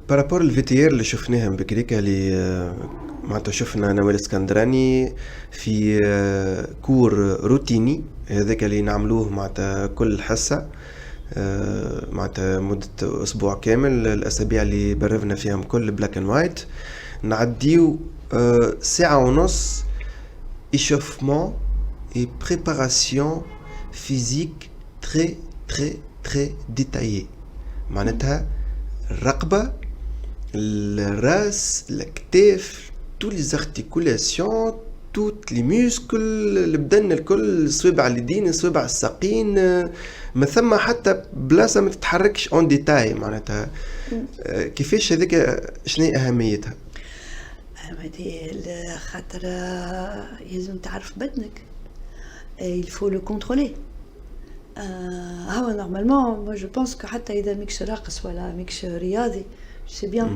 بارابور الفيتيير اللي شفناهم بكريكا اللي معناتها شفنا انا والاسكندراني في كور روتيني هذاك اللي نعملوه معناتها كل حصة معناتها مدة أسبوع كامل. الأسابيع اللي برفنا فيهم كل بلاك اند وايت نعديو ساعة ونص échauffement et préparation physique très détaillée. معناتها الرقبة الراس الأكتاف tous les articulations toutes les muscles البدن الكل الصوابع اليدين الصوابع الساقين ما ثم حتى بلاصة ما تتحركش اون ديتاي. معناتها كيفاش هذيك شنو أهميتها؟ خاطر لازم تعرف بدنك il faut le contrôler. Normalement moi je pense que حتى إذا ماكش راقص ولا ماكش رياضي c'est bien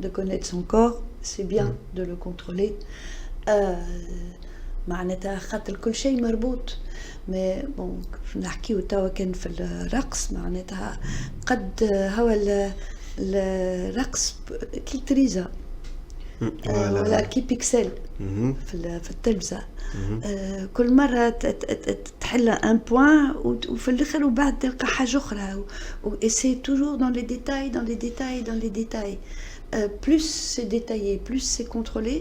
de connaître son corps, c'est bien de le contrôler. معناتها خاطر كل شيء مربوط. mais bon نحكيو توا كان في الرقص معناتها قد هو الرقص كي تريزا ولا كي بيكسل في التلفزة كل مرة تحل ان بوين وفي الاخر وبعد تلقى حاجة اخرى وسي توجور dans les détails. Plus c'est détaillé, plus c'est contrôlé,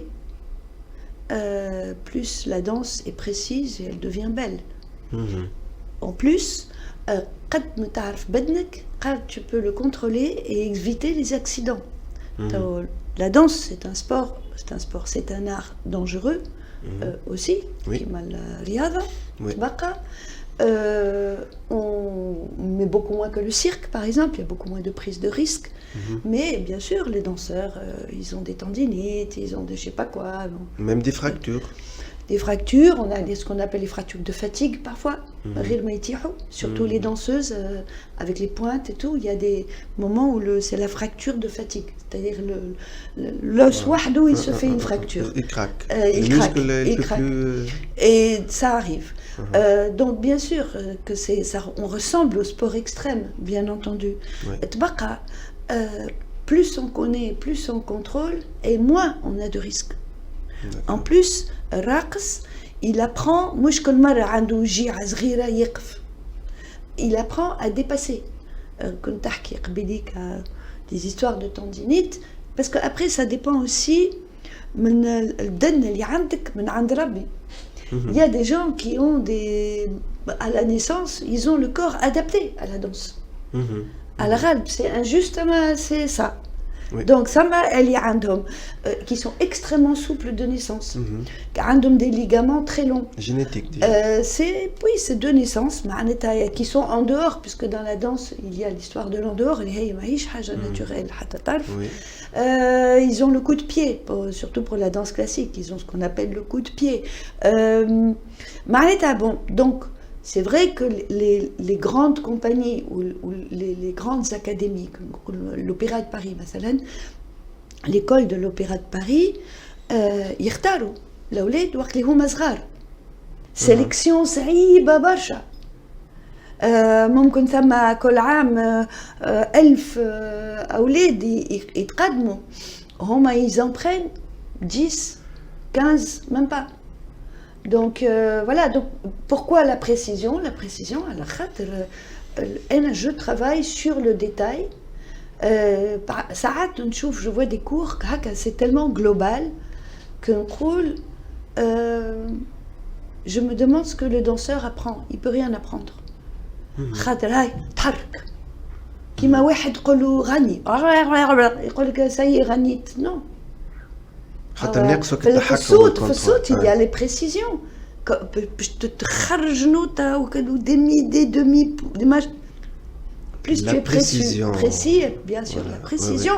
plus la danse est précise et elle devient belle. En plus قد ما تعرف بدنك قد tu peux le contrôler et éviter les accidents. La danse c'est un sport, c'est un art dangereux aussi كيما الرياضة تبقى. On met beaucoup moins que le cirque par exemple, il y a beaucoup moins de prise de risque. Mais bien sûr les danseurs ils ont des tendinites, ils ont des je sais pas quoi, même des fractures. On a ce qu'on appelle les fractures de fatigue parfois, surtout les danseuses avec les pointes et tout, il y a des moments où c'est la fracture de fatigue, c'est-à-dire l'os wahdo il se fait une fracture. Il craque. Il craque. Et ça arrive. Donc bien sûr que ça, on ressemble au sport extrême, bien entendu. Plus on connaît, plus on contrôle, et moins on a de risques. En plus, الراقص il apprend مش كل مرة عنده جيعة صغيرة يقف. Il apprend à dépasser. كنت تحكي قبيليك des histoires de tendinite parce que après ça dépend aussi من البدن اللي عندك من عند ربي. Il y a des gens qui ont à la naissance, ils ont le corps adapté à la danse. À la râle, c'est injuste, mais c'est ça. Oui. Donc ça اللي عندهم qui sont extrêmement souples de naissance, عندهم des ligaments très longs. Génétique. C'est de naissance معناتها qui sont en dehors, puisque dans la danse il y a l'histoire de l'en dehors اللي هي ماهيش حاجة naturelle حتى تعرف. Ils ont le coup de pied, surtout pour la danse classique, ils ont ce qu'on appelle le coup de pied. معناتها bon, donc c'est vrai que les grandes compagnies ou les grandes académies, comme l'Opéra de Paris, مثلا, l'école de l'Opéra de Paris, يختاروا الأولاد وقت اللي هما صغار. سيليكسيون صعيبة برشا. ممكن ثم كل عام 1000 أولاد يتقدموا. هما ils en prennent 10, 15, même pas. Donc voilà, donc pourquoi la précision à la خاطر je travaille sur le détail. ساعات نشوف je vois des cours هكا c'est tellement global que نقول je me demande ce que le danseur apprend, il peut rien apprendre. خاطر هاي تحرك كيما واحد يقول له غني يقول لك سي غنيت non. في الصوت il y a les précisions باش تخرج نوتة وكذا دمي plus tu es précis bien sûr la précision